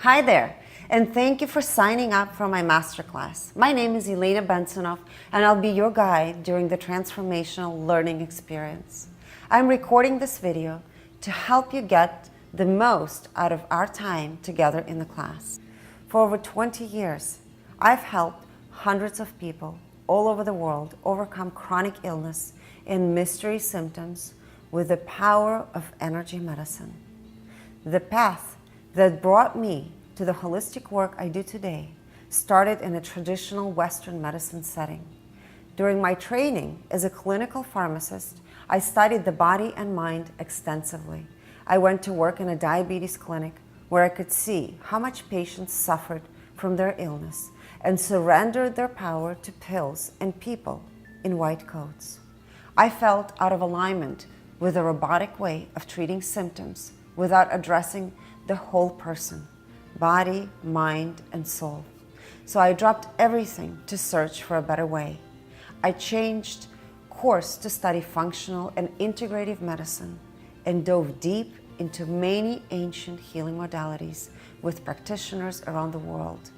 Hi there, and thank you for signing up for my masterclass. My name is Elena Bensonoff, and I'll be your guide during the transformational learning experience. I'm recording this video to help you get the most out of our time together in the class. For over 20 years, I've helped hundreds of people all over the world overcome chronic illness and mystery symptoms with the power of energy medicine. The path that brought me to the holistic work I do today started in a traditional Western medicine setting. During my training as a clinical pharmacist, I studied the body and mind extensively. I went to work in a diabetes clinic where I could see how much patients suffered from their illness and surrendered their power to pills and people in white coats. I felt out of alignment with a robotic way of treating symptoms without addressing the whole person, body, mind, and soul. So I dropped everything to search for a better way. I changed course to study functional and integrative medicine and dove deep into many ancient healing modalities with practitioners around the world.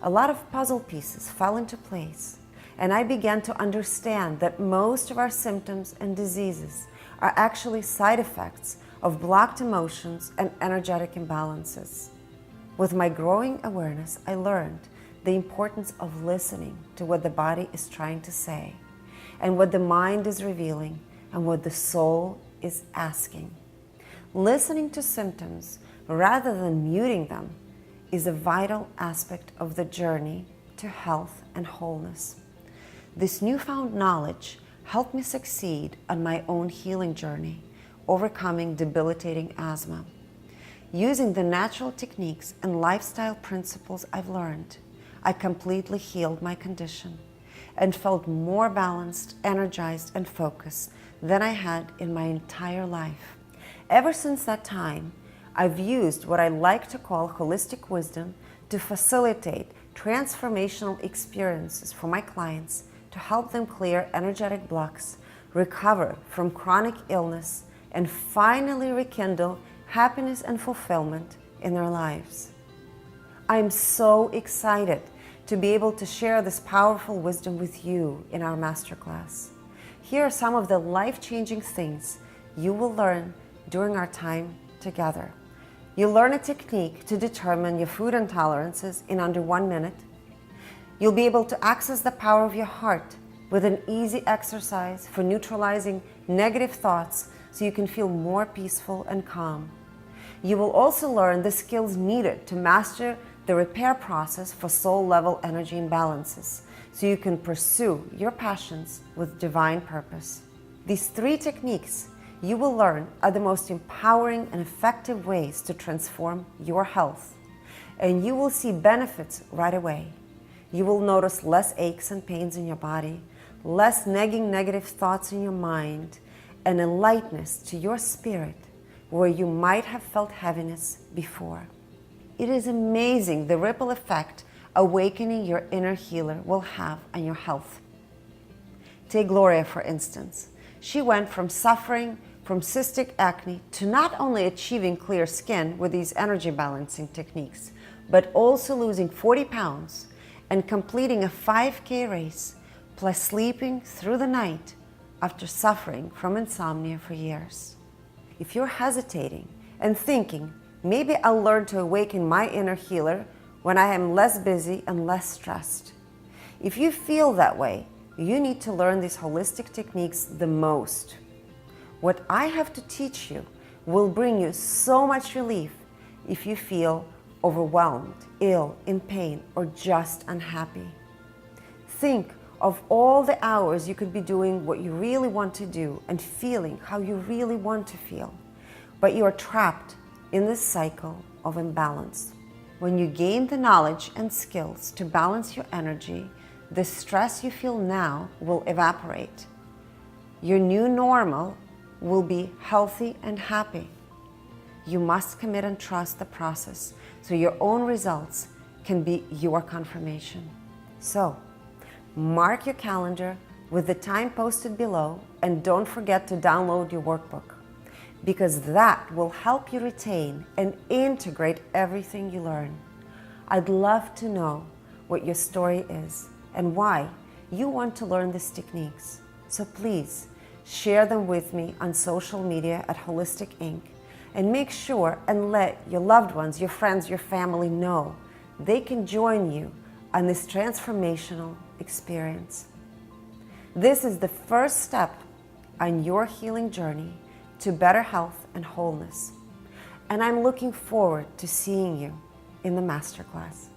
A lot of puzzle pieces fell into place, and I began to understand that most of our symptoms and diseases are actually side effects of blocked emotions and energetic imbalances. With my growing awareness, I learned the importance of listening to what the body is trying to say, and what the mind is revealing, and what the soul is asking. Listening to symptoms rather than muting them is a vital aspect of the journey to health and wholeness. This newfound knowledge helped me succeed on my own healing journey, overcoming debilitating asthma. Using the natural techniques and lifestyle principles I've learned, I completely healed my condition and felt more balanced, energized, and focused than I had in my entire life. Ever since that time, I've used what I like to call holistic wisdom to facilitate transformational experiences for my clients to help them clear energetic blocks, recover from chronic illness, and finally rekindle happiness and fulfillment in their lives. I'm so excited to be able to share this powerful wisdom with you in our masterclass. Here are some of the life-changing things you will learn during our time together. You'll learn a technique to determine your food intolerances in under 1 minute. You'll be able to access the power of your heart with an easy exercise for neutralizing negative thoughts so you can feel more peaceful and calm. You will also learn the skills needed to master the repair process for soul-level energy imbalances so you can pursue your passions with divine purpose. These 3 techniques you will learn are the most empowering and effective ways to transform your health, and you will see benefits right away. You will notice less aches and pains in your body, less nagging negative thoughts in your mind, and a lightness to your spirit where you might have felt heaviness before. It is amazing the ripple effect awakening your inner healer will have on your health. Take Gloria, for instance. She went from suffering from cystic acne to not only achieving clear skin with these energy balancing techniques, but also losing 40 pounds and completing a 5K race, plus sleeping through the night after suffering from insomnia for years. If you're hesitating and thinking, maybe I'll learn to awaken my inner healer when I am less busy and less stressed. If you feel that way, you need to learn these holistic techniques the most. What I have to teach you will bring you so much relief if you feel overwhelmed, ill, in pain, or just unhappy. Think of all the hours you could be doing what you really want to do and feeling how you really want to feel, but you are trapped in this cycle of imbalance. When you gain the knowledge and skills to balance your energy, the stress you feel now will evaporate. Your new normal will be healthy and happy. You must commit and trust the process so your own results can be your confirmation. So, mark your calendar with the time posted below, and don't forget to download your workbook. because that will help you retain and integrate everything you learn. I'd love to know what your story is and why you want to learn these techniques. So please share them with me on social media at Wholistic Inc. and make sure and let your loved ones, your friends, your family know they can join you on this transformational experience. This is the first step on your healing journey to better health and wholeness. And I'm looking forward to seeing you in the Masterclass.